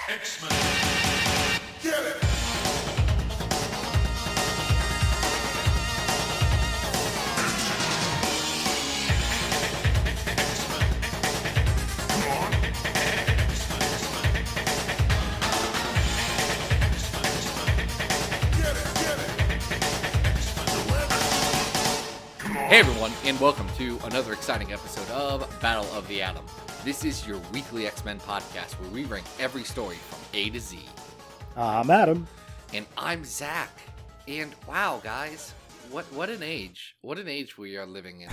X-Men. Get it! Hey everyone, and welcome to another exciting episode of Battle of the Atom. This is your weekly X-Men podcast where we rank every story from A to Z. I'm Adam. And I'm Zach. And wow, guys, what an age. What an age we are living in.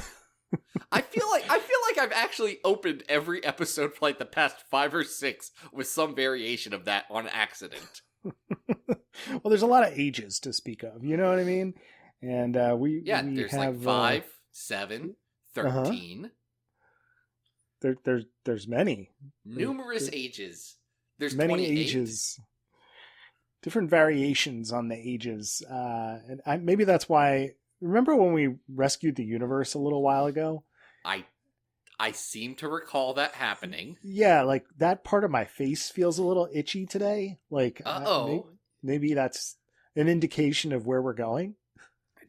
I feel like I've actually opened every episode for like the past 5 or 6 with some variation of that on accident. Well, there's a lot of ages to speak of, you know what I mean? And we there's have, like 5, 7, 13. There's many. Numerous ages. There's many 28. ages. Different variations on the ages. And maybe that's why. Remember when we rescued the universe a little while ago? I seem to recall that happening. Yeah, like that part of my face feels a little itchy today. Like, maybe that's an indication of where we're going.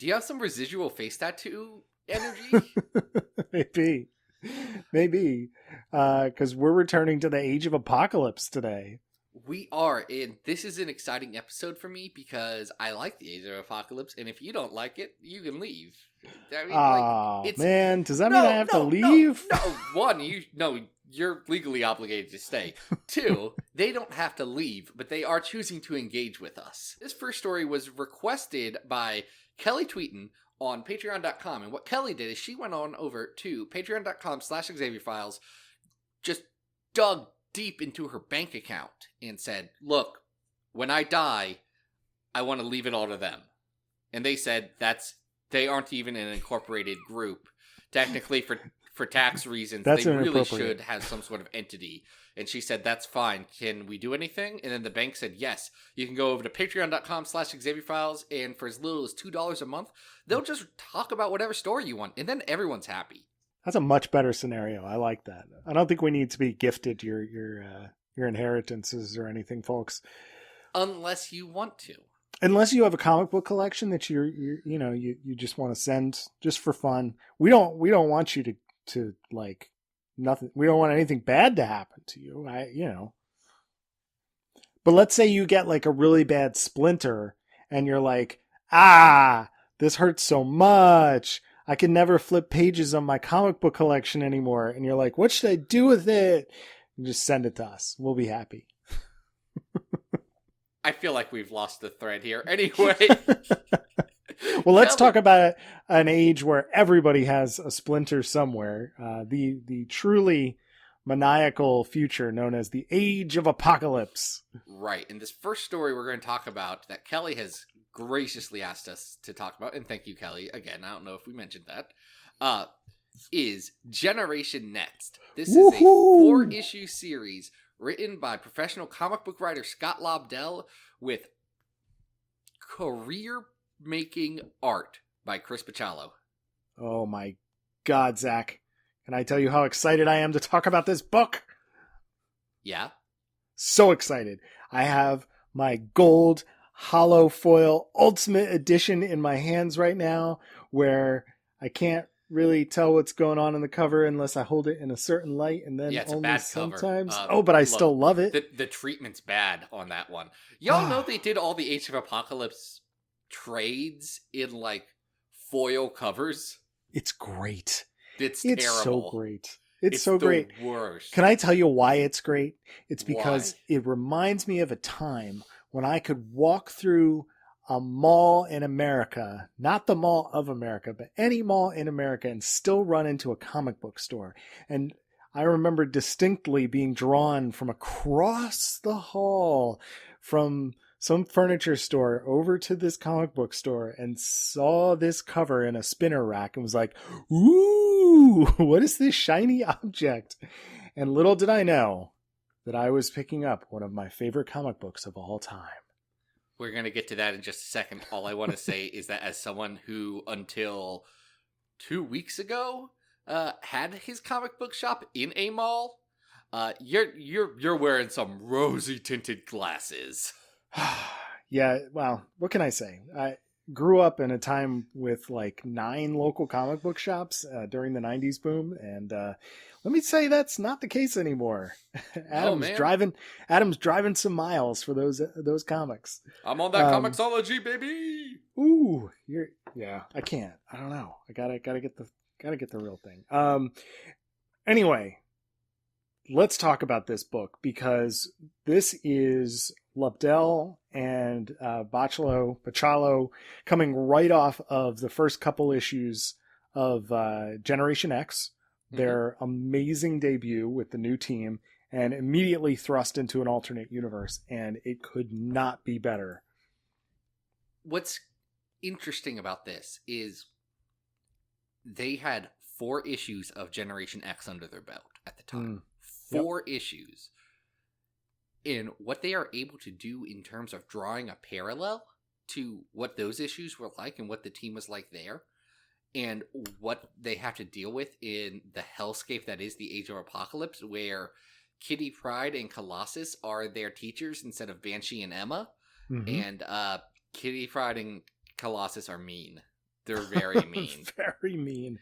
Do you have some residual face tattoo energy? Maybe. Because we're returning to the Age of Apocalypse today. We are, and this is an exciting episode for me because I like the Age of Apocalypse, and if you don't like it, you can leave. I mean, man, does that mean I have to leave? No, one, you're legally obligated to stay. 2, they don't have to leave, but they are choosing to engage with us. This first story was requested by Kelly Tweetin on patreon.com, and what Kelly did is she went on over to patreon.com/XavierFiles, just dug deep into her bank account and said, look, when I die, I want to leave it all to them. And they said they aren't even an incorporated group. Technically, for tax reasons, they really should have some sort of entity. And she said, that's fine. Can we do anything? And then the bank said, yes. You can go over to patreon.com/XavierFiles, and for as little as $2 a month, they'll just talk about whatever story you want, and then everyone's happy. That's a much better scenario. I like that. I don't think we need to be gifted your inheritances or anything, folks. Unless you want to. Unless you have a comic book collection that you just want to send just for fun. We don't want you to like nothing. We don't want anything bad to happen to you. But let's say you get like a really bad splinter and you're like, this hurts so much. I can never flip pages on my comic book collection anymore. And you're like, what should I do with it? And just send it to us. We'll be happy. I feel like we've lost the thread here. Anyway. Well, let's talk about an age where everybody has a splinter somewhere. The truly maniacal future known as the Age of Apocalypse. Right. And this first story we're going to talk about that Kelly has graciously asked us to talk about, and thank you, Kelly. Again, I don't know if we mentioned that, is Generation Next. This is a 4-issue series written by professional comic book writer Scott Lobdell with career-making art by Chris Bachalo. Oh my God, Zach. Can I tell you how excited I am to talk about this book? Yeah? So excited. I have my gold hollow foil ultimate edition in my hands right now, where I can't really tell what's going on in the cover unless I hold it in a certain light, and then it's only a bad sometimes. cover. But I still love it. The treatment's bad on that one. Y'all know they did all the Age of Apocalypse trades in like foil covers. It's great. It's terrible. So great. It's so great. Worst. Can I tell you why it's great? It's because it reminds me of a time when I could walk through a mall in America, not the Mall of America, but any mall in America, and still run into a comic book store. And I remember distinctly being drawn from across the hall from some furniture store over to this comic book store and saw this cover in a spinner rack and was like, ooh, what is this shiny object? And little did I know that I was picking up one of my favorite comic books of all time. We're going to get to that in just a second. All I want to say is that as someone who until 2 weeks ago had his comic book shop in a mall, You're wearing some rosy tinted glasses. Yeah, well, what can I say? I grew up in a time with like 9 local comic book shops during the 90s boom, and let me say that's not the case anymore. Adam's driving some miles for those comics. I'm on that Comixology, baby. Ooh, I can't. I don't know. I gotta get the real thing. Anyway, let's talk about this book, because this is Lobdell and Bachalo coming right off of the first couple issues of Generation X, their amazing debut with the new team, and immediately thrust into an alternate universe, and it could not be better. What's interesting about this is they had 4 issues of Generation X under their belt at the time. 4 issues. And what they are able to do in terms of drawing a parallel to what those issues were like and what the team was like there, and what they have to deal with in the hellscape that is the Age of Apocalypse, where Kitty Pryde and Colossus are their teachers instead of Banshee and Emma. And Kitty Pryde and Colossus are mean. They're very mean. Very mean.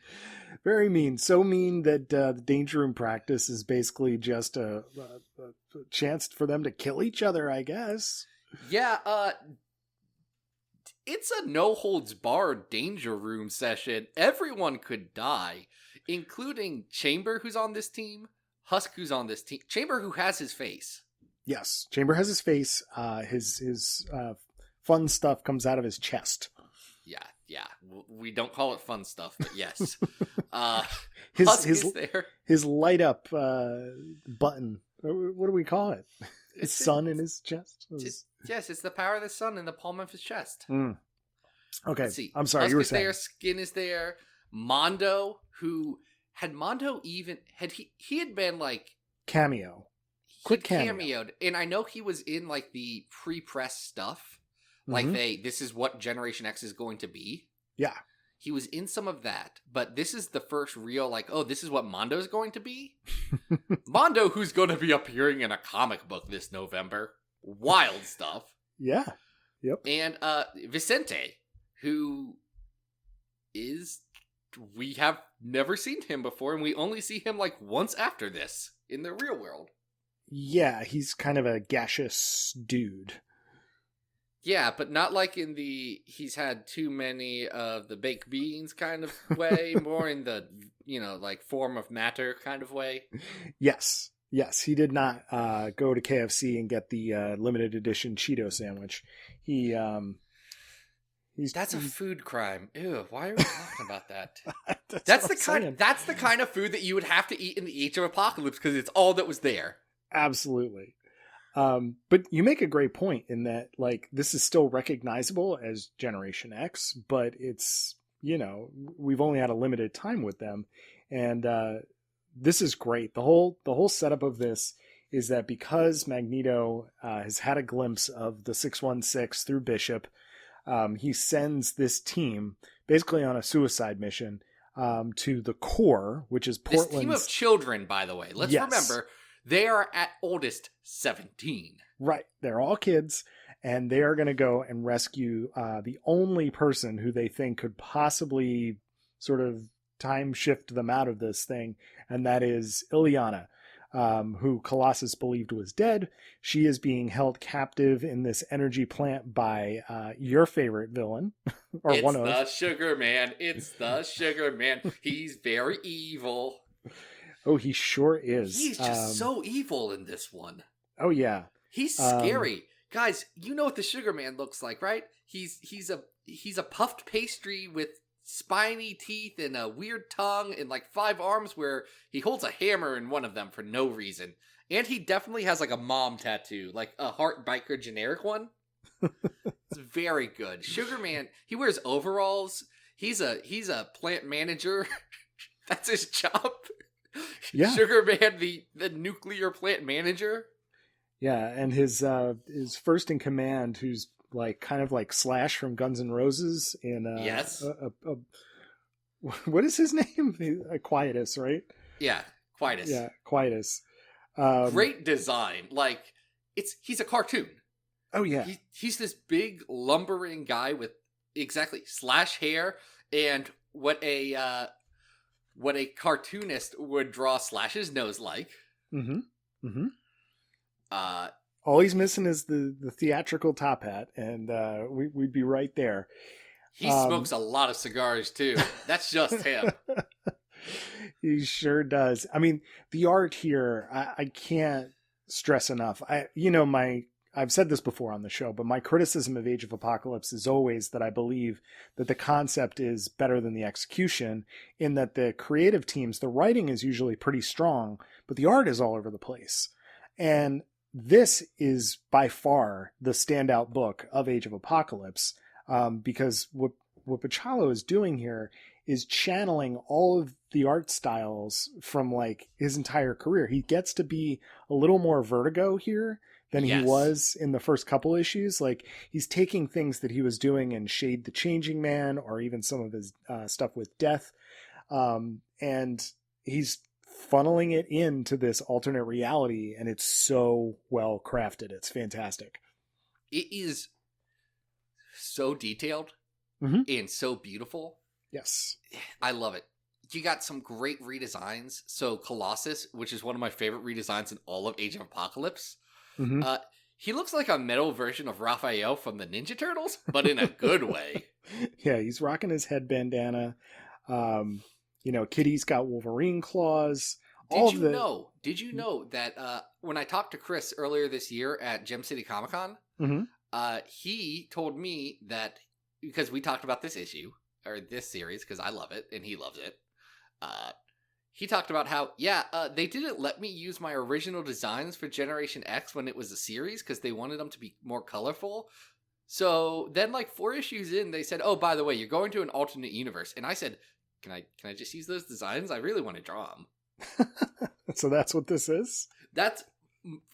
Very mean. So mean that the Danger Room practice is basically just a chance for them to kill each other, I guess. Yeah, it's a no-holds-barred Danger Room session. Everyone could die, including Chamber, who's on this team, Husk, who's on this team. Chamber, who has his face. Yes, Chamber has his face. His fun stuff comes out of his chest. Yeah. We don't call it fun stuff, but yes. Husk is there. His light up button. What do we call it? His sun in his chest? Yes, it's the power of the sun in the palm of his chest. Okay, Let's see. I'm sorry, Husk you were is saying. there, Skin is there. Mondo, who... Had Mondo even... He had been like... Cameo. Quick cameo. Cameoed. And I know he was in like the pre-press stuff. Like this is what Generation X is going to be. Yeah. He was in some of that, but this is the first real, like, oh, this is what Mondo's going to be? Mondo, who's going to be appearing in a comic book this November. Wild stuff. Yeah. Yep. And Vicente, who is... We have never seen him before, and we only see him, like, once after this in the real world. Yeah, he's kind of a gaseous dude. Yeah, but not like in the he's had too many of the baked beans kind of way, more in the, like form of matter kind of way. Yes, he did not go to KFC and get the limited edition Cheeto sandwich. That's a food crime. Ew, why are we talking about that? That's the kind of food that you would have to eat in the Age of Apocalypse because it's all that was there. Absolutely. But you make a great point in that, like, this is still recognizable as Generation X, but it's, we've only had a limited time with them. And this is great. The whole setup of this is that because Magneto has had a glimpse of the 616 through Bishop, he sends this team basically on a suicide mission to the core, which is Portland's... This team of children, by the way. Let's remember... They are at oldest 17. Right. They're all kids, and they are going to go and rescue the only person who they think could possibly sort of time shift them out of this thing, and that is Ileana, who Colossus believed was dead. She is being held captive in this energy plant by your favorite villain. Or it's one of the Sugar Man. It's the Sugar Man. He's very evil. Oh, he sure is. He's just so evil in this one. Oh, yeah. He's scary. Guys, you know what the Sugar Man looks like, right? He's a puffed pastry with spiny teeth and a weird tongue and like 5 arms where he holds a hammer in one of them for no reason. And he definitely has like a mom tattoo, like a Heart Biker generic one. It's very good. Sugar Man, he wears overalls. He's a plant manager. That's his job. Yeah. Sugar Man, the nuclear plant manager. Yeah, and his first in command, who's like kind of like Slash from Guns N' Roses in yes. What is his name? Quietus, right? Yeah, Quietus. Yeah, Quietus. Great design. Like, he's a cartoon. Oh, yeah. He's this big lumbering guy with slash hair and what a cartoonist would draw Slash's nose like. Mm-hmm. Mm-hmm. All he's missing is the theatrical top hat, and we'd be right there. He smokes a lot of cigars too. That's just him. He sure does. I mean, the art here, I can't stress enough. I've said this before on the show, but my criticism of Age of Apocalypse is always that I believe that the concept is better than the execution, in that the creative teams, the writing is usually pretty strong, but the art is all over the place. And this is by far the standout book of Age of Apocalypse, because what Bachalo is doing here is channeling all of the art styles from like his entire career. He gets to be a little more Vertigo here than he was in the first couple issues. Like, he's taking things that he was doing in Shade the Changing Man, or even some of his stuff with Death, and he's funneling it into this alternate reality, and it's so well crafted. It's fantastic. It is so detailed and so beautiful. Yes. I love it. You got some great redesigns. So Colossus, which is one of my favorite redesigns in all of Age of Apocalypse, he looks like a metal version of Raphael from the Ninja Turtles, but in a good way. Yeah, he's rocking his head bandana. Kitty's got Wolverine claws. Did you know that when I talked to Chris earlier this year at Gem City Comic-Con, he told me that, because we talked about this issue, or this series, because I love it, and he loves it, he talked about how, they didn't let me use my original designs for Generation X when it was a series, because they wanted them to be more colorful. So then, like, 4 issues in, they said, oh, by the way, you're going to an alternate universe. And I said, can I just use those designs? I really want to draw them. So that's what this is? That's,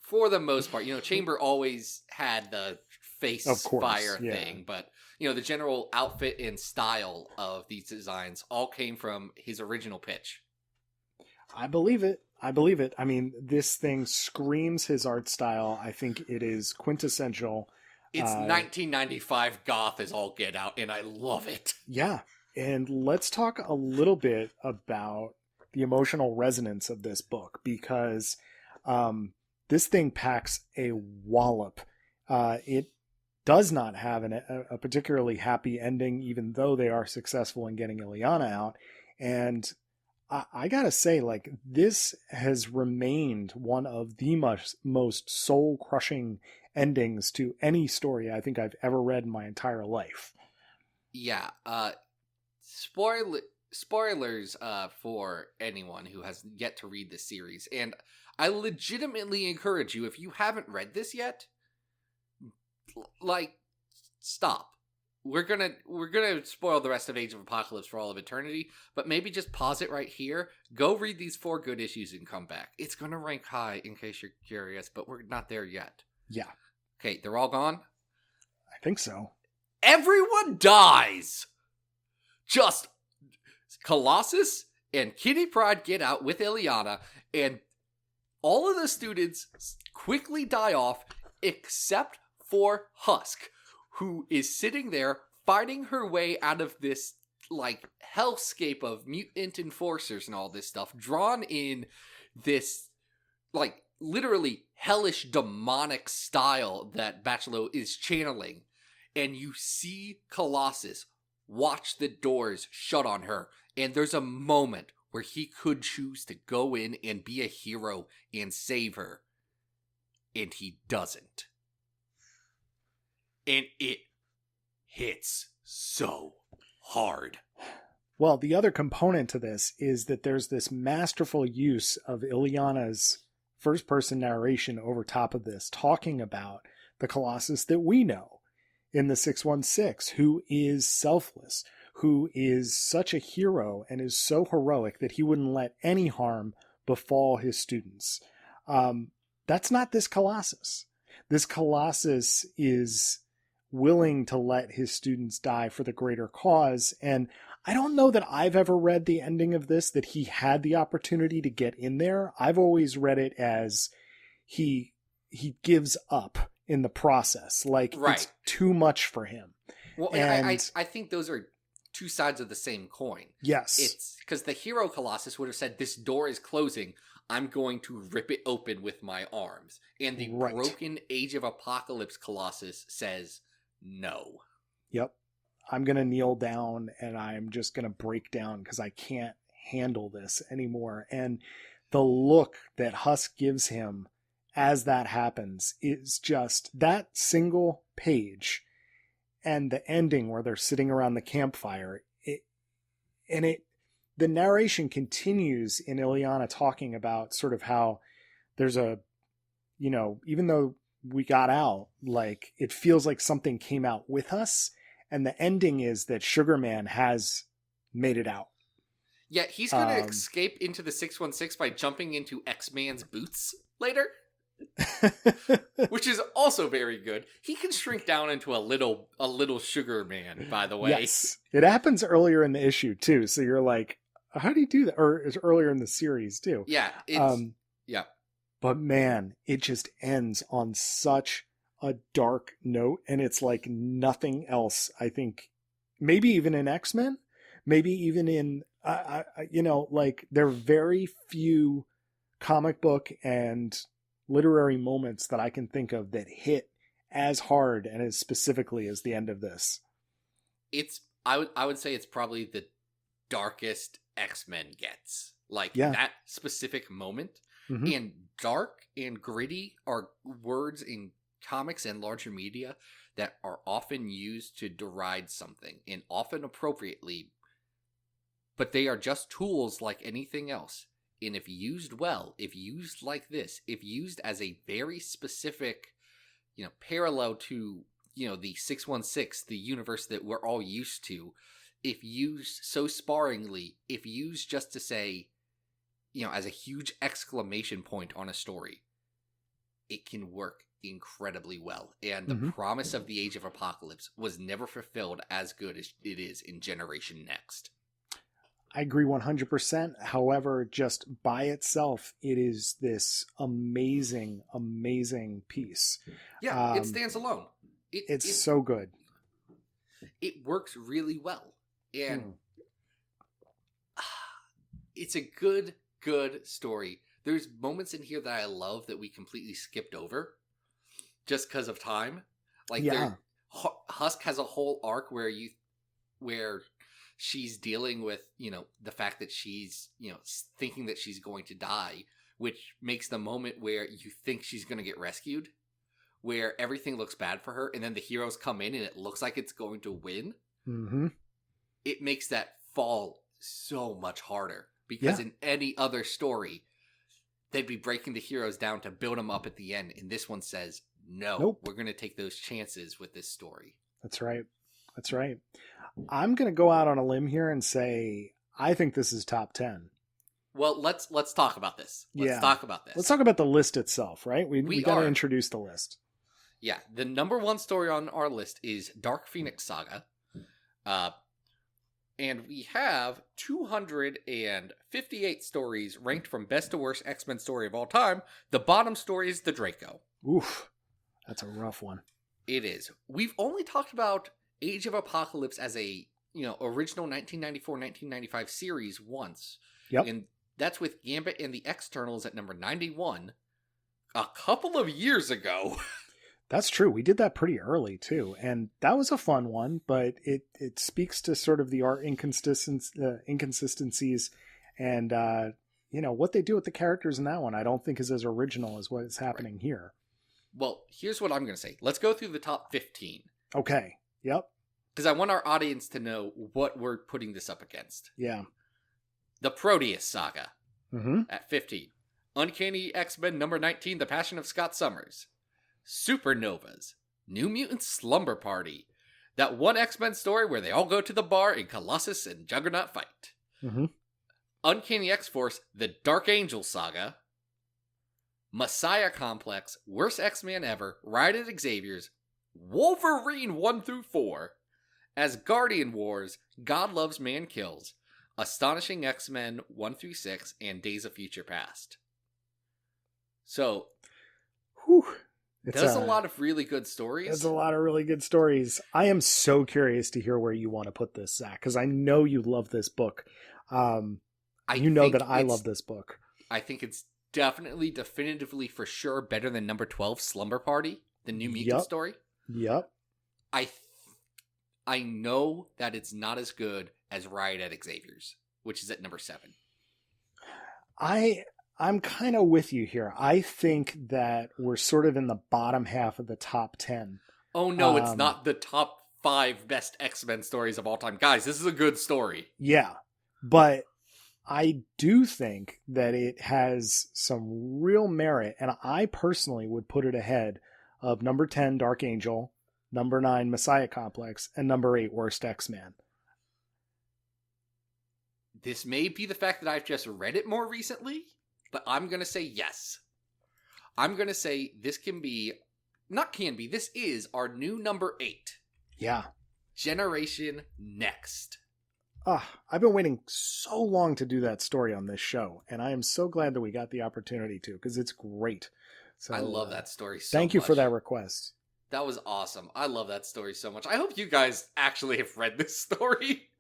for the most part. Chamber always had the face fire thing, but, the general outfit and style of these designs all came from his original pitch. I believe it. I mean, this thing screams his art style. I think it is quintessential. It's 1995 goth as all get out, and I love it. Yeah. And let's talk a little bit about the emotional resonance of this book, because this thing packs a wallop. It does not have a particularly happy ending, even though they are successful in getting Ileana out. And I gotta say, like, this has remained one of the most soul-crushing endings to any story I think I've ever read in my entire life. Yeah. Spoilers for anyone who has yet to read this series. And I legitimately encourage you, if you haven't read this yet, like, stop. We're gonna spoil the rest of Age of Apocalypse for all of eternity, but maybe just pause it right here, go read these 4 good issues and come back. It's gonna rank high in case you're curious, but we're not there yet. Yeah. Okay, they're all gone? I think so. Everyone dies! Just Colossus and Kitty Pryde get out with Ileana, and all of the students quickly die off except for Husk, who is sitting there fighting her way out of this, like, hellscape of mutant enforcers and all this stuff, drawn in this, like, literally hellish demonic style that Bachalo is channeling. And you see Colossus watch the doors shut on her, and there's a moment where he could choose to go in and be a hero and save her, and he doesn't. And it hits so hard. Well, the other component to this is that there's this masterful use of Ileana's first-person narration over top of this, talking about the Colossus that we know in the 616, who is selfless, who is such a hero and is so heroic that he wouldn't let any harm befall his students. That's not this Colossus. This Colossus is willing to let his students die for the greater cause. And I don't know that I've ever read the ending of this, that he had the opportunity to get in there. I've always read it as he gives up in the process. Like, Right. it's too much for him. Well, and I think those are two sides of the same coin. Yes. It's because the hero Colossus would have said, this door is closing. I'm going to rip it open with my arms. And the broken Age of Apocalypse Colossus says, no. Yep. I'm going to kneel down and I'm just going to break down because I can't handle this anymore. And the look that Husk gives him as that happens is just that single page, and the ending where they're sitting around the campfire. The narration continues in Ileana talking about sort of how there's a, even though we got out, like, it feels like something came out with us. And the ending is that Sugarman has made it out. Yeah, he's going to escape into the 616 by jumping into X-Man's boots later. Which is also very good. He can shrink down into a little sugar man, by the way. Yes. It happens earlier in the issue, too. So you're like, how do you do that? Or it's earlier in the series, too. Yeah. Yeah. But man, it just ends on such a dark note. And it's like nothing else, I think. Maybe even in X-Men. Maybe even in, like, there are very few comic book and literary moments that I can think of that hit as hard and as specifically as the end of this. I would say it's probably the darkest X-Men gets. Like, that specific moment. Mm-hmm. And dark and gritty are words in comics and larger media that are often used to deride something, and often appropriately, but they are just tools like anything else. And if used well, if used like this, if used as a very specific, parallel to, the 616, the universe that we're all used to, if used so sparingly, if used just to say, as a huge exclamation point on a story, it can work incredibly well. And the promise of the Age of Apocalypse was never fulfilled as good as it is in Generation Next. I agree 100%. However, just by itself, it is this amazing, amazing piece. Yeah, it stands alone. It's so good. It works really well. And it's a good story. There's moments in here that I love that we completely skipped over just because of time. Like, Husk has a whole arc where she's dealing with, the fact that she's, thinking that she's going to die, which makes the moment where you think she's going to get rescued, where everything looks bad for her, and then the heroes come in and it looks like it's going to win. Mm-hmm. It makes that fall so much harder, because in any other story, they'd be breaking the heroes down to build them up at the end. And this one says, nope. We're going to take those chances with this story. That's right. I'm going to go out on a limb here and say, I think this is top 10. Well, let's talk about this. Let's talk about this. Let's talk about the list itself, right? We got to introduce the list. Yeah. The number one story on our list is Dark Phoenix Saga. And we have 258 stories ranked from best to worst X-Men story of all time. The bottom story is the Draco. Oof. That's a rough one. It is. We've only talked about Age of Apocalypse as a, original 1994-1995 series once. Yep. And that's with Gambit and the Externals at number 91 a couple of years ago. That's true. We did that pretty early too. And that was a fun one, but it speaks to sort of the art inconsistencies and, what they do with the characters in that one, I don't think is as original as what is happening here. Well, here's what I'm going to say. Let's go through the top 15. Okay. Yep. Because I want our audience to know what we're putting this up against. Yeah. The Proteus Saga at 15. Uncanny X-Men number 19, The Passion of Scott Summers. Supernovas. New Mutant Slumber Party. That one X-Men story where they all go to the bar and Colossus and Juggernaut fight. Uncanny X-Force, The Dark Angel Saga. Messiah Complex, Worst X-Man Ever, Ride at Xavier's, Wolverine 1 through 4, As Guardian Wars, God Loves Man Kills, Astonishing X-Men 1-6, and Days of Future Past. So, Whew. there's a lot of really good stories. There's a lot of really good stories. I am so curious to hear where you want to put this, Zach, because I know you love this book. You know that I love this book. I think it's definitely, definitively, for sure, better than number 12, Slumber Party, the New Mutant story. Yep. I know that it's not as good as Riot at Xavier's, which is at number 7. I'm kind of with you here. I think that we're sort of in the bottom half of the top 10. Oh no, it's not the top 5 best X-Men stories of all time. Guys, this is a good story. Yeah, but I do think that it has some real merit, and I personally would put it ahead of number 10, Dark Angel, number 9, Messiah Complex, and number 8, Worst X-Man. This may be the fact that I've just read it more recently, but I'm going to say yes. I'm going to say this this is our new number 8. Yeah. Generation Next. I've been waiting so long to do that story on this show, and I am so glad that we got the opportunity to, because it's great. So I love that story so much. Thank you for that request. That was awesome. I love that story so much. I hope you guys actually have read this story.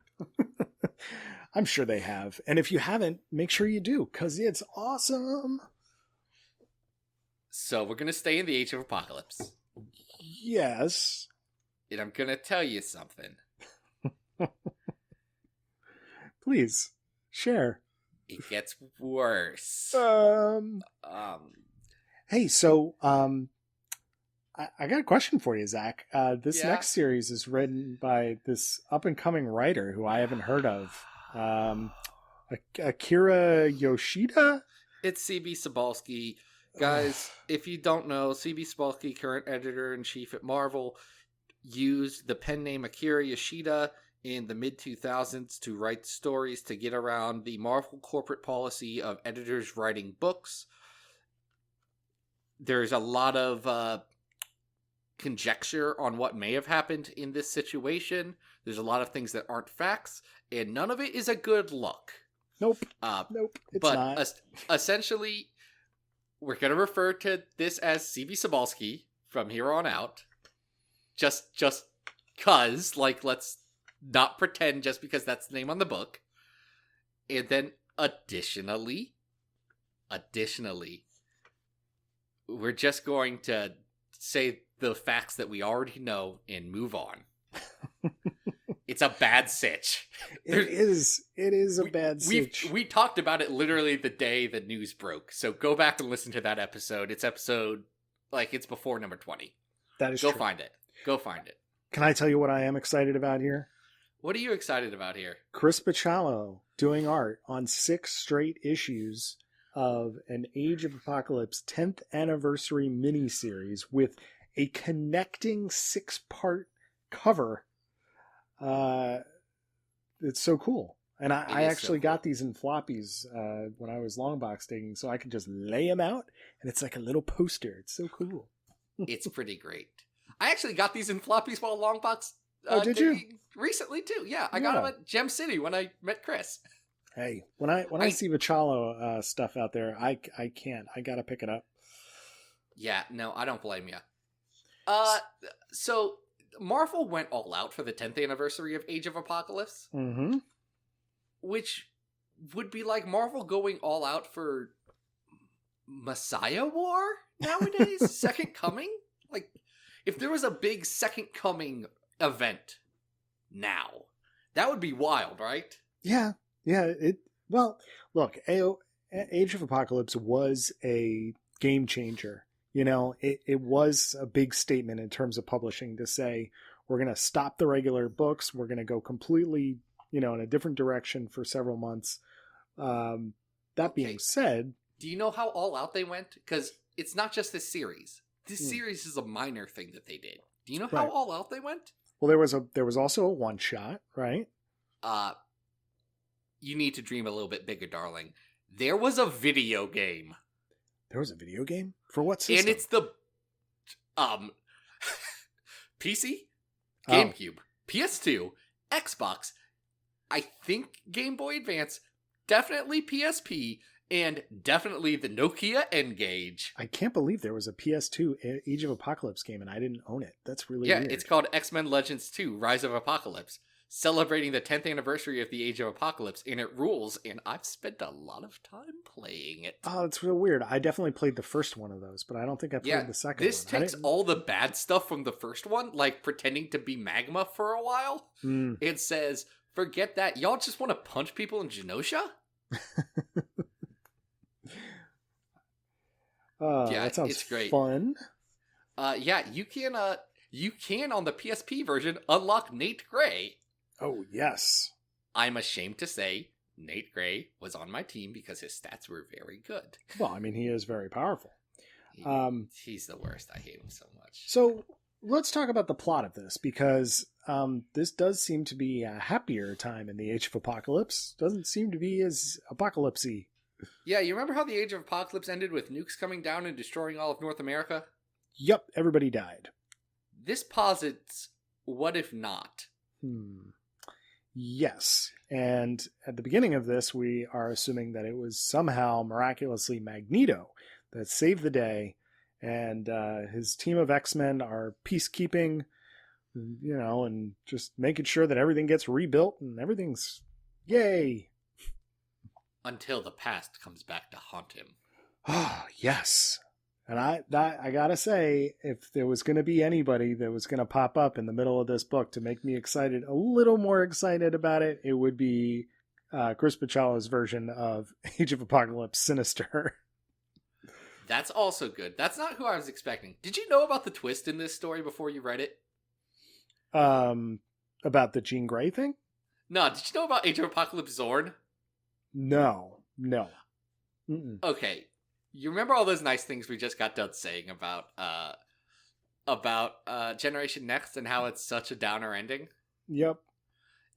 I'm sure they have. And if you haven't, make sure you do, because it's awesome. So we're going to stay in the Age of Apocalypse. Yes. And I'm going to tell you something. Please, share. It gets worse. Hey, so I got a question for you, Zach. This next series is written by this up-and-coming writer who I haven't heard of. Akira Yoshida? It's C.B. Cebulski. Guys, if you don't know, C.B. Cebulski, current editor-in-chief at Marvel, used the pen name Akira Yoshida in the mid-2000s to write stories to get around the Marvel corporate policy of editors writing books. There's a lot of conjecture on what may have happened in this situation. There's a lot of things that aren't facts, and none of it is a good look. Nope. Nope. It's not. Essentially, we're going to refer to this as C.B. Cebulski from here on out. Just cause, let's not pretend just because that's the name on the book. And then additionally, we're just going to say the facts that we already know and move on. It's a bad sitch. It is a bad sitch. We talked about it literally the day the news broke. So go back and listen to that episode. It's it's before number 20. That is true. Go find it. Can I tell you what I am excited about here? What are you excited about here? Chris Bachalo doing art on 6 straight issues of an Age of Apocalypse 10th anniversary miniseries with a connecting 6-part cover. It's so cool. And I actually got these in floppies when I was long box digging, so I could just lay them out, and it's like a little poster. It's so cool. It's pretty great. I actually got these in floppies while long box did you? Recently too. Yeah, I got them at Gem City when I met Chris. Hey, when I see Bachalo stuff out there, I can't. I gotta pick it up. Yeah, no, I don't blame you. So Marvel went all out for the 10th anniversary of Age of Apocalypse, which would be like Marvel going all out for Messiah War nowadays. Second Coming. Like, if there was a big Second Coming event now, that would be wild, right? Yeah. Well, look, Age of Apocalypse was a game changer. You know, it was a big statement in terms of publishing to say, we're going to stop the regular books. We're going to go completely, in a different direction for several months. That being said, do you know how all out they went? Because it's not just this series. This series is a minor thing that they did. Do you know how all out they went? Well, there was also a one shot, right? You need to dream a little bit bigger, darling. There was a video game. There was a video game? For what system? And it's the PC? GameCube. PS2, Xbox, I think Game Boy Advance, definitely PSP, and definitely the Nokia N-Gage. I can't believe there was a PS2 Age of Apocalypse game and I didn't own it. That's really weird. It's called X-Men Legends 2, Rise of Apocalypse, celebrating the 10th anniversary of the Age of Apocalypse, and it rules, and I've spent a lot of time playing it. Oh, it's real weird. I definitely played the first one of those, but I don't think I played the second this one. takes all the bad stuff from the first one, like pretending to be magma for a while. It says, forget that. Y'all just want to punch people in Genosha? That sounds it's great. fun. You can on the PSP version unlock Nate Gray. Oh, yes. I'm ashamed to say Nate Gray was on my team because his stats were very good. Well, I mean, he is very powerful. He's the worst. I hate him so much. So let's talk about the plot of this, because this does seem to be a happier time in the Age of Apocalypse. Doesn't seem to be as apocalypsy. Yeah, you remember how the Age of Apocalypse ended with nukes coming down and destroying all of North America? Yep, everybody died. This posits, what if not? Yes, and at the beginning of this, we are assuming that it was somehow miraculously Magneto that saved the day, and his team of X-Men are peacekeeping, and just making sure that everything gets rebuilt and everything's yay. Until the past comes back to haunt him. Oh, yes. And I gotta say, if there was going to be anybody that was going to pop up in the middle of this book to make me excited, a little more excited about it, it would be Chris Bachala's version of Age of Apocalypse, Sinister. That's also good. That's not who I was expecting. Did you know about the twist in this story before you read it? About the Jean Grey thing? No, did you know about Age of Apocalypse Zorn? No. Okay. You remember all those nice things we just got done saying about Generation Next and how it's such a downer ending? Yep.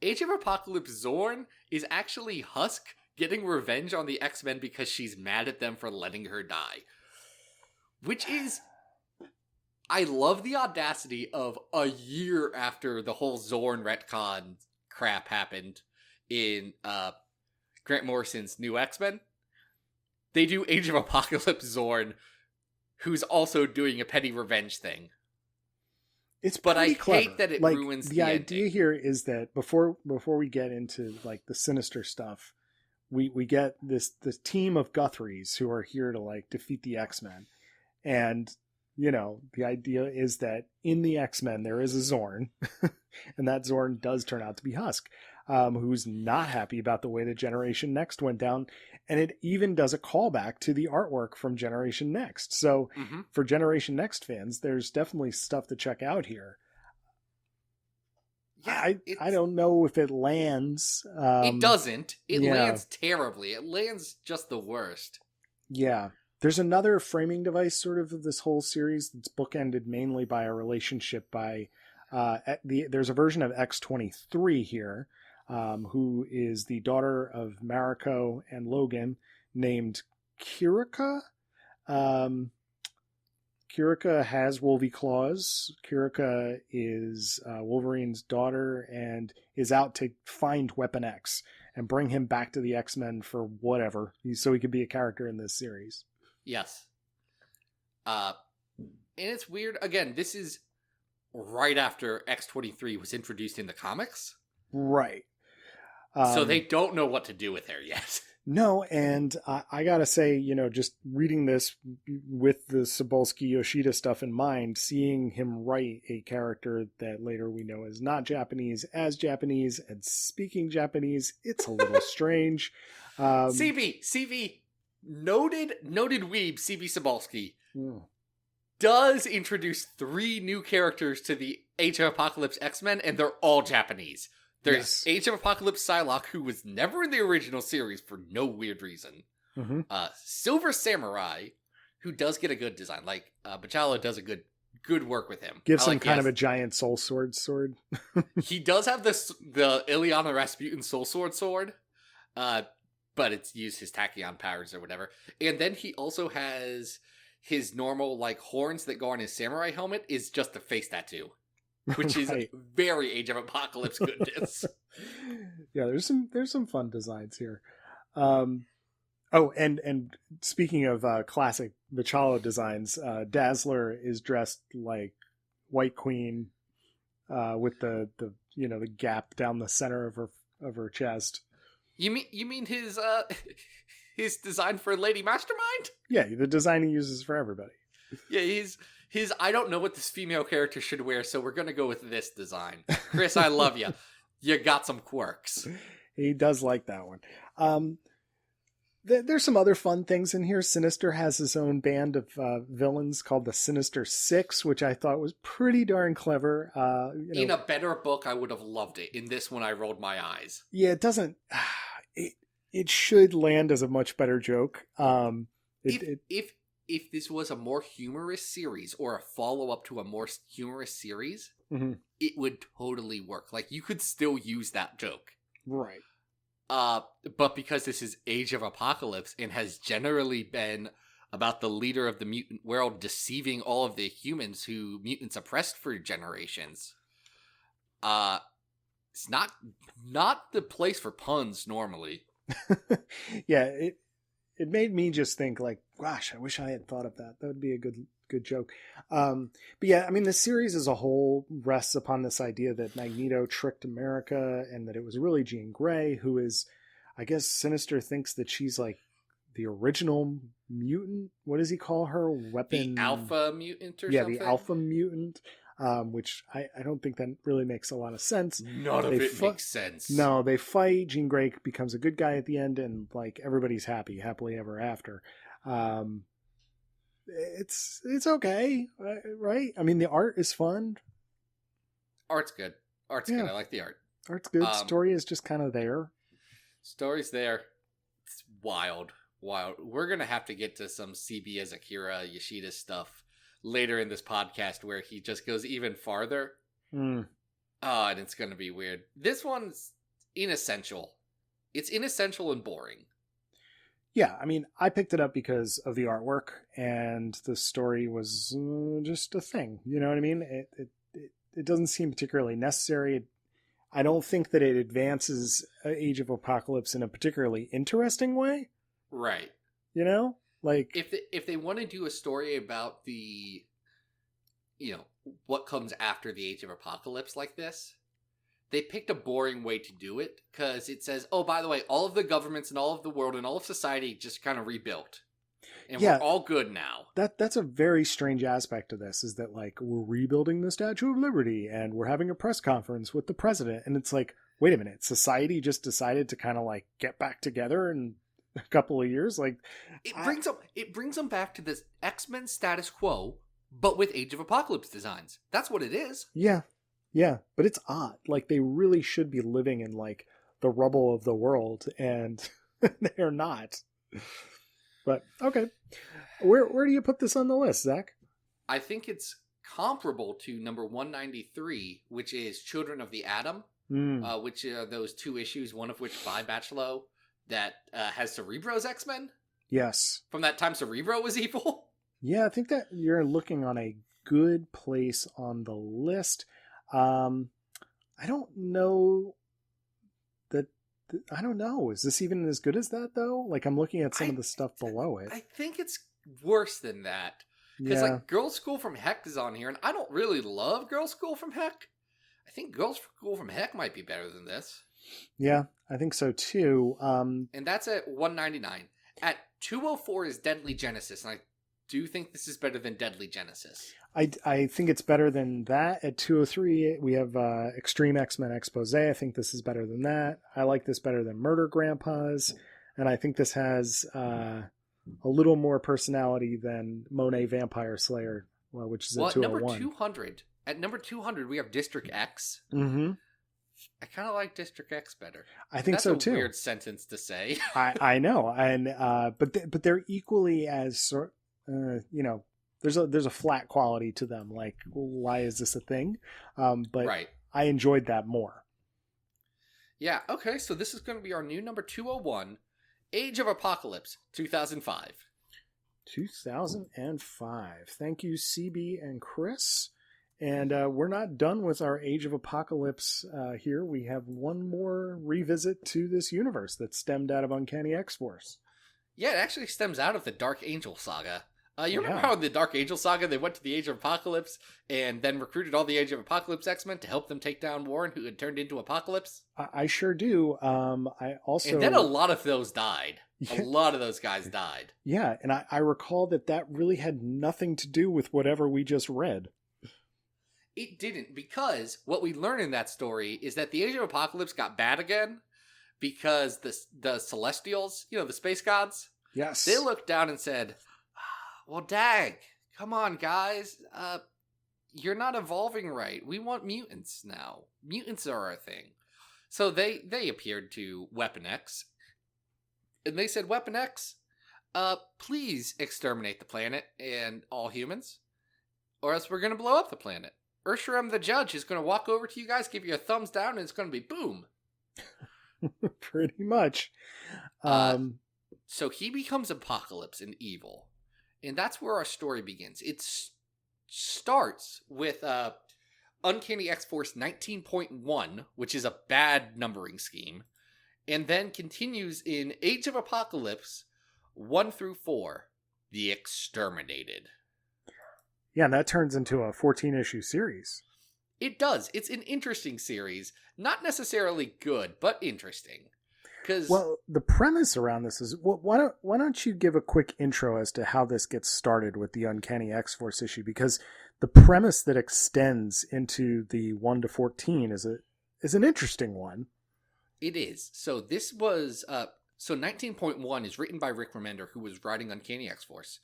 Age of Apocalypse Zorn is actually Husk getting revenge on the X-Men because she's mad at them for letting her die. Which is... I love the audacity of a year after the whole Zorn retcon crap happened in Grant Morrison's New X-Men. They do Age of Apocalypse Zorn, who's also doing a petty revenge thing. But I clever. Hate that it ruins the idea ending. Here is that before we get into like the sinister stuff, we get this team of Guthries who are here to defeat the X-Men, and the idea is that in the X-Men there is a Zorn, and that Zorn does turn out to be Husk, who's not happy about the way that Generation Next went down. And it even does a callback to the artwork from Generation Next. So for Generation Next fans, there's definitely stuff to check out here. Yeah, I don't know if it lands. It doesn't. It lands terribly. It lands just the worst. Yeah. There's another framing device sort of this whole series that's bookended mainly by a relationship by... there's a version of X-23 here, who is the daughter of Mariko and Logan, named Kirika. Kirika has Wolvie claws. Kirika is Wolverine's daughter and is out to find Weapon X and bring him back to the X-Men for whatever, so he could be a character in this series. Yes. And it's weird. Again, this is right after X-23 was introduced in the comics. Right. So they don't know what to do with her yet. No, and I gotta say, just reading this with the Cebulski-Yoshida stuff in mind, seeing him write a character that later we know is not Japanese as Japanese and speaking Japanese, it's a little strange. CB, noted weeb, CB Cebulski, does introduce 3 new characters to the Age of Apocalypse X-Men, and they're all Japanese. There's Age of Apocalypse Psylocke, who was never in the original series for no weird reason. Silver Samurai, who does get a good design. Bachala does a good work with him. Gives him kind of a giant soul sword. He does have the Ileana Rasputin soul sword, but it's used his tachyon powers or whatever. And then he also has his normal horns that go on his samurai helmet is just a face tattoo. which is Right. very Age of Apocalypse goodness. Yeah, there's some fun designs here. Oh, and speaking of classic Vichalo designs, Dazzler is dressed like White Queen, with the the gap down the center of her chest. You mean his his design for Lady Mastermind? Yeah, the design he uses for everybody. Yeah, his I don't know what this female character should wear, so we're gonna go with this design. Chris, I love you. You got some quirks. He does like that one. There's some other fun things in here. Sinister has his own band of villains called the Sinister Six, which I thought was pretty darn clever. In a better book, I would have loved it. In this one, I rolled my eyes. Yeah, it doesn't. It should land as a much better joke. If this was a more humorous series or a follow up to a more humorous series, mm-hmm. it would totally work. Like you could still use that joke, right? But because this is Age of Apocalypse and has generally been about the leader of the mutant world deceiving all of the humans who mutants oppressed for generations, it's not the place for puns normally. Yeah, it made me just think like, gosh, I wish I had thought of that. That would be a good joke. But yeah, I mean, the series as a whole rests upon this idea that Magneto tricked America and that it was really Jean Grey who is, I guess Sinister thinks that she's like the original mutant. What does he call her? Weapon? The alpha mutant or something? Yeah, the alpha mutant. Which I don't think that really makes a lot of sense. None of it makes sense. No, they fight. Jean Grey becomes a good guy at the end, and like everybody's happily ever after. It's okay, right? I mean, the art is fun. Art's good. Art's good. I like the art. Art's good. Story is just kind of there. Story's there. It's wild. We're gonna have to get to some CB as Akira Yoshida stuff later in this podcast where he just goes even farther. And it's gonna be weird. This one's inessential. It's inessential and boring. Yeah, I mean, I picked it up because of the artwork, and the story was just a thing. You know what I mean? It doesn't seem particularly necessary. I don't think that it advances Age of Apocalypse in a particularly interesting way. Right. You know? Like if they want to do a story about the, what comes after the Age of Apocalypse like this, they picked a boring way to do it because it says, oh, by the way, all of the governments and all of the world and all of society just kind of rebuilt. And we're all good now. That's a very strange aspect of this is that like we're rebuilding the Statue of Liberty and we're having a press conference with the president. And it's like, wait a minute, society just decided to kind of like get back together in a couple of years. Like it brings them back to this X-Men status quo, but with Age of Apocalypse designs. That's what it is. Yeah. Yeah, but it's odd. Like they really should be living in like the rubble of the world, and they're not. But okay, where do you put this on the list, Zach? I think it's comparable to number 193, which is Children of the Atom, which are those two issues, one of which by Bachelot that has Cerebro's X-Men. Yes, from that time Cerebro was evil. Yeah, I think that you're looking on a good place on the list. I don't know that. I don't know. Is this even as good as that though? Like I'm looking at some of the stuff below it. I think it's worse than that. Because like Girls' School from Heck is on here, and I don't really love Girls' School from Heck. I think Girls' School from Heck might be better than this. Yeah, I think so too. And that's at 199. At 204 is Deadly Genesis, and I do think this is better than Deadly Genesis. I think it's better than that. At 203, we have Extreme X-Men Expose. I think this is better than that. I like this better than Murder Grandpas. And I think this has a little more personality than Monet Vampire Slayer, which is at 201. At number 200, we have District X. Mm-hmm. I kind of like District X better. I think so too. That's a weird sentence to say. I know. And but they're equally as there's a flat quality to them. Like, why is this a thing? But right. I enjoyed that more. Yeah. Okay. So this is going to be our new number 201, Age of Apocalypse, 2005. 2005. Thank you, CB and Chris. And we're not done with our Age of Apocalypse here. We have one more revisit to this universe that stemmed out of Uncanny X-Force. Yeah, it actually stems out of the Dark Angel saga. You remember how in the Dark Angel saga they went to the Age of Apocalypse and then recruited all the Age of Apocalypse X-Men to help them take down Warren, who had turned into Apocalypse? I sure do. I also... And then a lot of those died. A lot of those guys died. Yeah, and I recall that really had nothing to do with whatever we just read. It didn't, because what we learn in that story is that the Age of Apocalypse got bad again because the Celestials, the space gods, yes, they looked down and said, well, dag, come on, guys. You're not evolving right. We want mutants now. Mutants are our thing. So they appeared to Weapon X, and they said, Weapon X, please exterminate the planet and all humans, or else we're going to blow up the planet. Ursharam the Judge is going to walk over to you guys, give you a thumbs down, and it's going to be boom. Pretty much. So he becomes Apocalypse and evil. And that's where our story begins. It starts with Uncanny X-Force 19.1, which is a bad numbering scheme, and then continues in Age of Apocalypse 1 through 4, The Exterminated. Yeah, and that turns into a 14-issue series. It does. It's an interesting series. Not necessarily good, but interesting. Well, the premise around this is, why don't you give a quick intro as to how this gets started with the Uncanny X-Force issue? Because the premise that extends into the 1 to 14 is an interesting one. It is. So this was... So 19.1 is written by Rick Remender, who was writing Uncanny X-Force,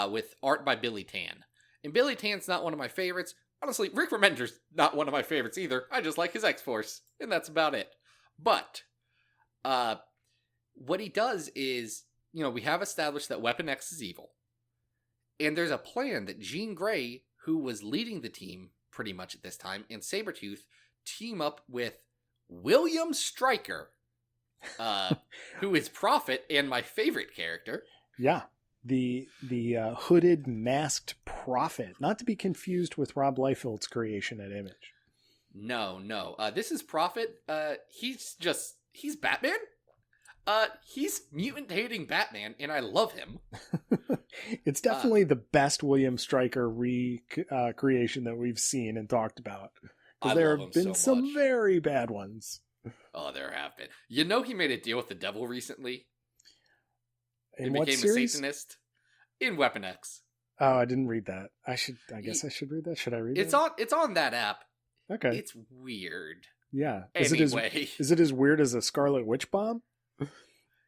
with art by Billy Tan. And Billy Tan's not one of my favorites. Honestly, Rick Remender's not one of my favorites either. I just like his X-Force, and that's about it. But... what he does is, we have established that Weapon X is evil. And there's a plan that Jean Grey, who was leading the team pretty much at this time, and Sabretooth team up with William Stryker, who is Prophet and my favorite character. Yeah. The hooded, masked Prophet. Not to be confused with Rob Liefeld's creation at Image. No. This is Prophet. He's Batman? He's mutant-hating Batman, and I love him. It's definitely the best William Stryker recreation that we've seen and talked about. Because there have been some very bad ones. Oh, there have been. He made a deal with the devil recently. In he what became series? a Satanist in Weapon X. Oh, I didn't read that. I guess I should read that. Should I read that? It's on that app. Okay. It's weird. Yeah. Anyway. Is it as weird as a Scarlet Witch bomb?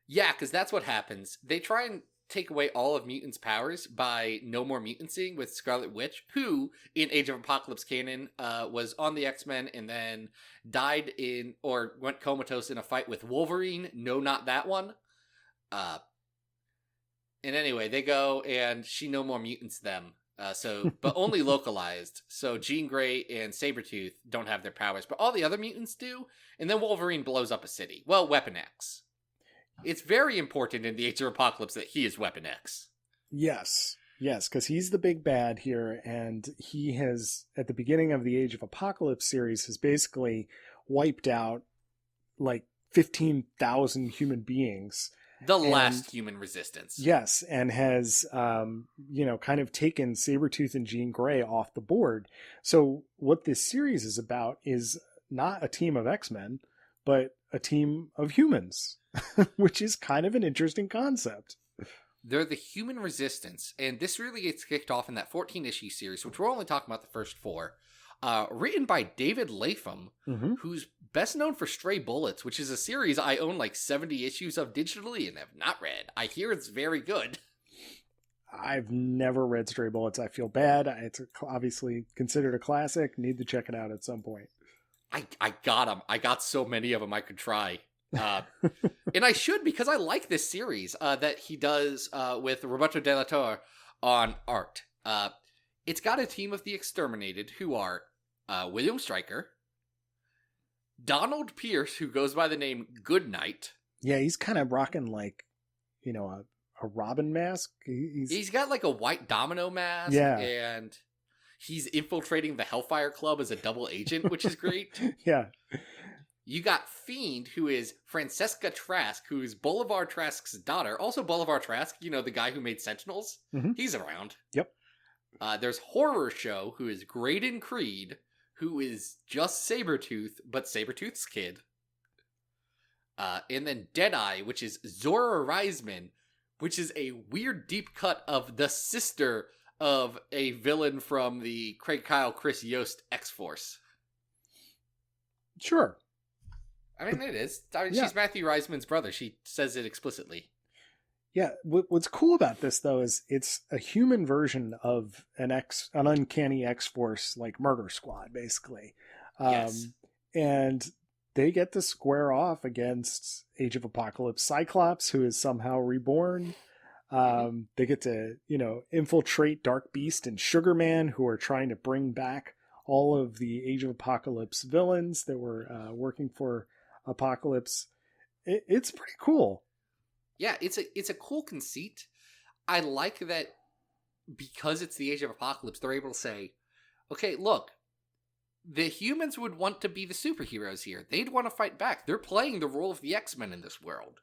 Yeah, because that's what happens. They try and take away all of mutants' powers by no more mutancying with Scarlet Witch, who, in Age of Apocalypse canon, was on the X-Men and then died went comatose in a fight with Wolverine. No, not that one. And anyway, they go and she no more mutants them. But only localized. So Jean Grey and Sabretooth don't have their powers, but all the other mutants do. And then Wolverine blows up a city. Well, Weapon X. It's very important in the Age of Apocalypse that he is Weapon X. Yes, because he's the big bad here, and he has, at the beginning of the Age of Apocalypse series, has basically wiped out like 15,000 human beings. The last human resistance. Yes, and has, kind of taken Sabretooth and Jean Grey off the board. So what this series is about is not a team of X-Men, but a team of humans, which is kind of an interesting concept. They're the human resistance, and this really gets kicked off in that 14-issue series, which we're only talking about the first 4. Written by David Latham, who's best known for Stray Bullets, which is a series I own like 70 issues of digitally and have not read. I hear it's very good. I've never read Stray Bullets. I feel bad. It's obviously considered a classic. Need to check it out at some point. I got them. I got so many of them I could try. And I should, because I like this series that he does with Roberto De La Torre on art. It's got a team of the Exterminated, who are William Stryker, Donald Pierce, who goes by the name Goodnight. Yeah, he's kind of rocking like, a Robin mask. He's got like a white domino mask. Yeah. And he's infiltrating the Hellfire Club as a double agent, which is great. Yeah. You got Fiend, who is Francesca Trask, who's Bolivar Trask's daughter. Also Bolivar Trask, the guy who made Sentinels. Mm-hmm. He's around. Yep. There's Horror Show, who is Graydon Creed, who is just Sabretooth, but Sabretooth's kid. And then Deadeye, which is Zora Reisman, which is a weird deep cut of the sister of a villain from the Craig Kyle, Chris Yost X-Force. Sure. I mean, it is. Yeah. She's Matthew Reisman's brother. She says it explicitly. Yeah. What's cool about this, though, is it's a human version of an Uncanny X-Force, like Murder Squad, basically. Yes. And they get to square off against Age of Apocalypse Cyclops, who is somehow reborn. They get to, infiltrate Dark Beast and Sugar Man, who are trying to bring back all of the Age of Apocalypse villains that were working for Apocalypse. It's pretty cool. Yeah, it's a cool conceit. I like that because it's the Age of Apocalypse, they're able to say, okay, look, the humans would want to be the superheroes here. They'd want to fight back. They're playing the role of the X-Men in this world.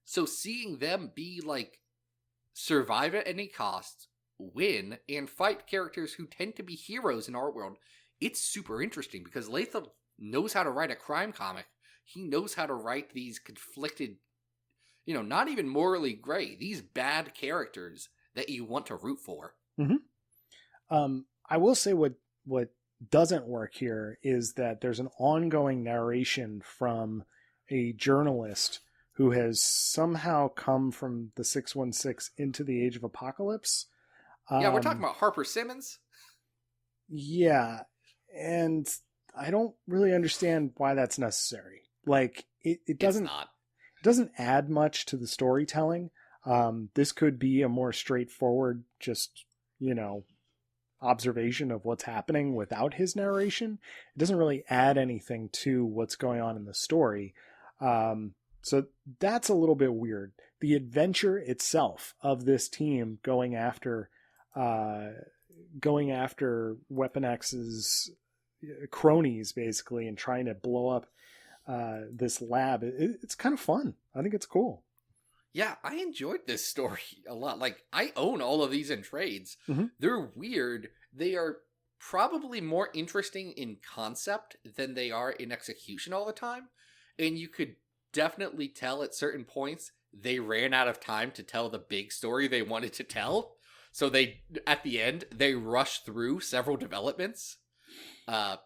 So seeing them be like, survive at any cost, win, and fight characters who tend to be heroes in our world, it's super interesting because Latham knows how to write a crime comic. He knows how to write these conflicted, not even morally gray, these bad characters that you want to root for. Mm-hmm. I will say what doesn't work here is that there's an ongoing narration from a journalist who has somehow come from the 616 into the Age of Apocalypse. Yeah, we're talking about Harper Simmons. Yeah, and I don't really understand why that's necessary. Like, it doesn't. It's not. It doesn't add much to the storytelling. This could be a more straightforward, just observation of what's happening without his narration. It doesn't really add anything to what's going on in the story. So that's a little bit weird. The adventure itself of this team going after Weapon X's cronies, basically, and trying to blow up this lab, it's kind of fun. I think it's cool. Yeah, I enjoyed this story a lot. Like, I own all of these in trades. Mm-hmm. They're weird. They are probably more interesting in concept than they are in execution all the time. And you could definitely tell at certain points they ran out of time to tell the big story they wanted to tell. So at the end, they rushed through several developments. But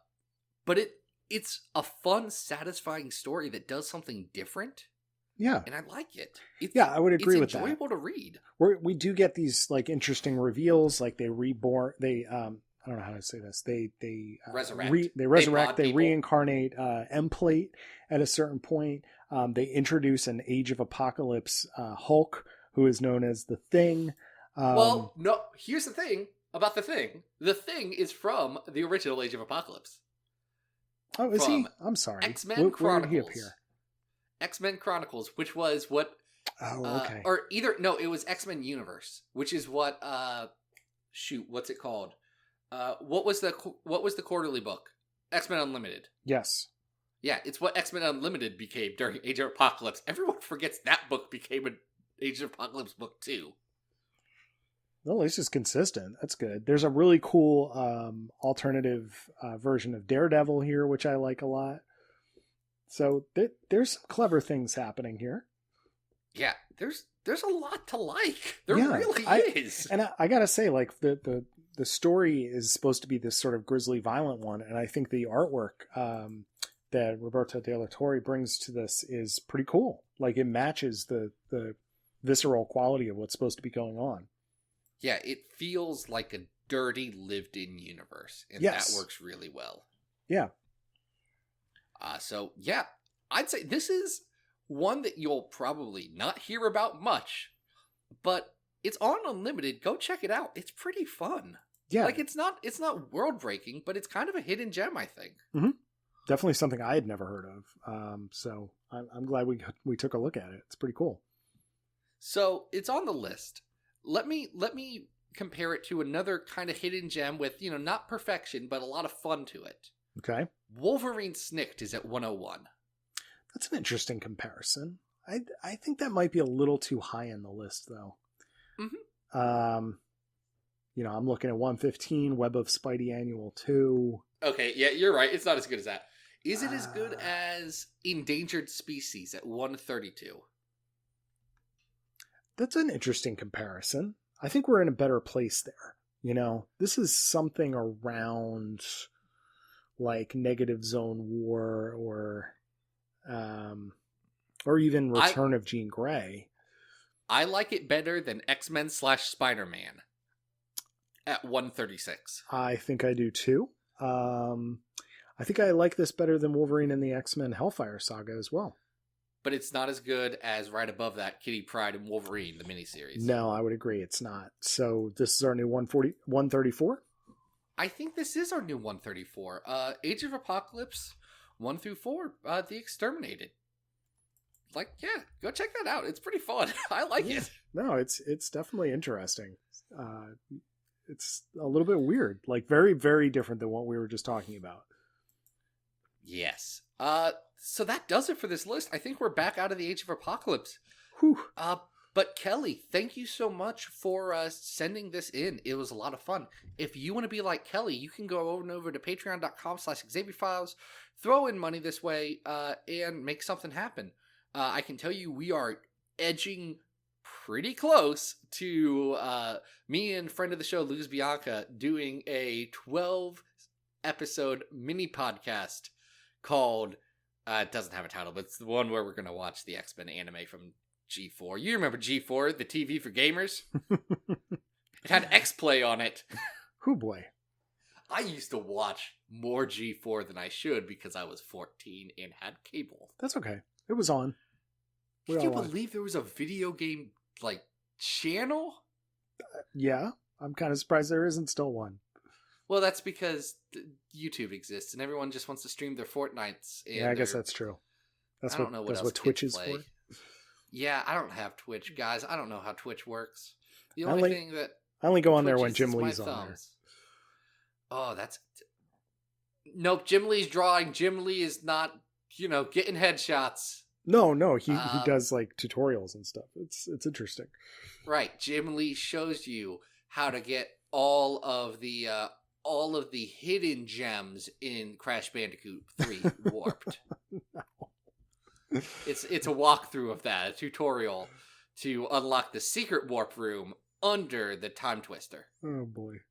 it's a fun, satisfying story that does something different. Yeah. And I like it. I would agree with that. It's enjoyable to read. We do get these like interesting reveals, like they reborn. They I don't know how to say this. They resurrect. They resurrect. They people. reincarnate M-Plate at a certain point. They introduce an Age of Apocalypse Hulk, who is known as the Thing. Well, no. Here's the thing about the Thing. The Thing is from the original Age of Apocalypse. Oh, is he? I'm sorry. X-Men Chronicles. Where did he appear? X-Men Chronicles, which was what... Oh, okay. It was X-Men Universe, which is what... what's it called? What was the quarterly book? X-Men Unlimited. Yes. Yeah, it's what X-Men Unlimited became during Age of Apocalypse. Everyone forgets that book became an Age of Apocalypse book too. Well, at least it's consistent. That's good. There's a really cool alternative version of Daredevil here, which I like a lot. So there's some clever things happening here. Yeah, there's a lot to like. There really is. And I gotta say, like the story is supposed to be this sort of grisly, violent one, and I think the artwork that Roberto De La Torre brings to this is pretty cool. Like it matches the visceral quality of what's supposed to be going on. Yeah, it feels like a dirty, lived-in universe, and yes. that works really well. Yeah. So, yeah, I'd say this is one that you'll probably not hear about much, but it's on Unlimited. Go check it out. It's pretty fun. Yeah. Like, it's not world-breaking, but it's kind of a hidden gem, I think. Mm-hmm. Definitely something I had never heard of. So I'm glad we took a look at it. It's pretty cool. So, it's on the list. Let me compare it to another kind of hidden gem with, not perfection, but a lot of fun to it. Okay. Wolverine Snicked is at 101. That's an interesting comparison. I think that might be a little too high in the list, though. Mm-hmm. I'm looking at 115, Web of Spidey Annual 2. Okay, yeah, you're right. It's not as good as that. Is it as good as Endangered Species at 132? That's an interesting comparison. I think we're in a better place there. This is something around like Negative Zone War or even Return of Jean Grey. I like it better than X-Men / Spider-Man at 136. I think I do too. I think I like this better than Wolverine and the X-Men Hellfire Saga as well. But it's not as good as right above that Kitty Pryde and Wolverine, the miniseries. No, I would agree it's not. So this is our new 134? I think this is our new 134. Age of Apocalypse 1 through 4, The Exterminated. Go check that out. It's pretty fun. I like it. No, it's definitely interesting. It's a little bit weird, like very, very different than what we were just talking about. Yes. So that does it for this list. I think we're back out of the Age of Apocalypse. Whew. But Kelly, thank you so much for sending this in. It was a lot of fun. If you want to be like Kelly, you can go over to patreon.com/XavierFiles, throw in money this way, and make something happen. I can tell you we are edging pretty close to me and friend of the show, Luz Bianca, doing a 12-episode mini podcast called, it doesn't have a title, but it's the one where we're going to watch the X-Men anime from G4. You remember G4, the TV for gamers? It had X-Play on it. Oh boy. I used to watch more G4 than I should because I was 14 and had cable. That's okay. It was on. Can you believe there was a video game, channel? Yeah. I'm kind of surprised there isn't still one. Well, that's because YouTube exists and everyone just wants to stream their Fortnites. And I guess that's true. That's what Twitch is for. Yeah, I don't have Twitch, guys. I don't know how Twitch works. The only thing that I only go on Twitch there when Jim Lee's on there. Oh, nope. Jim Lee's drawing. Jim Lee is not, getting headshots. No, he does tutorials and stuff. It's interesting. Right, Jim Lee shows you how to get all of the hidden gems in Crash Bandicoot 3 warped. No. It's a walkthrough of that, a tutorial to unlock the secret warp room under the Time Twister. Oh boy.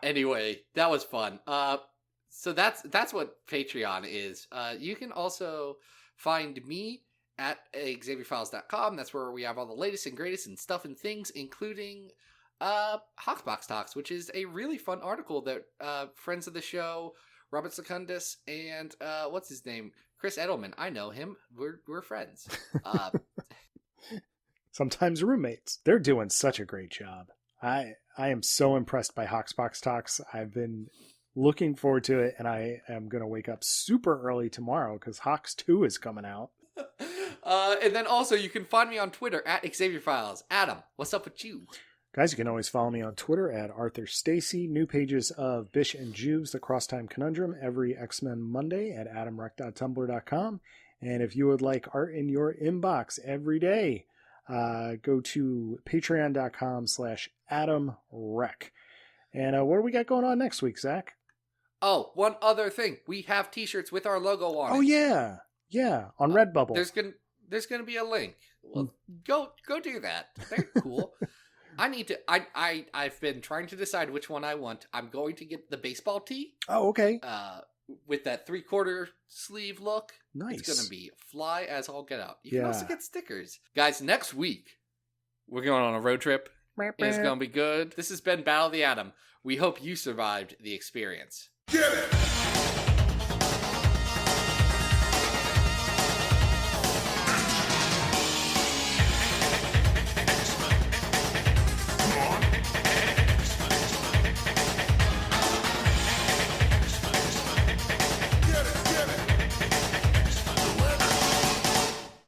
Anyway, that was fun. So that's what Patreon is. You can also find me at XavierFiles.com. That's where we have all the latest and greatest and stuff and things, including Hawksbox Talks, which is a really fun article that friends of the show, Robert Secundus and what's his name? Chris Edelman. I know him. We're friends. Sometimes roommates. They're doing such a great job. I am so impressed by Hawksbox Talks. I've been looking forward to it, and I am going to wake up super early tomorrow because Hawks 2 is coming out. And then also you can find me on Twitter at XavierFiles. Adam, what's up with you? Guys, you can always follow me on Twitter at Arthur Stacy. New pages of Bish and Jubes, The Crosstime Conundrum, every X-Men Monday at adamrec.tumblr.com. And if you would like art in your inbox every day, go to patreon.com/AdamRec. And what do we got going on next week, Zach? Oh, one other thing. We have t-shirts with our logo on it. Oh, yeah. Yeah, on Redbubble. There's gonna be a link. Well, go do that. They're cool. I've been trying to decide which one I want. I'm going to get the baseball tee. Oh, okay. With that 3/4 sleeve look. Nice. It's going to be fly as all get out. You can also get stickers. Guys, next week, we're going on a road trip. It's going to be good. This has been Battle of the Atom. We hope you survived the experience. Get it!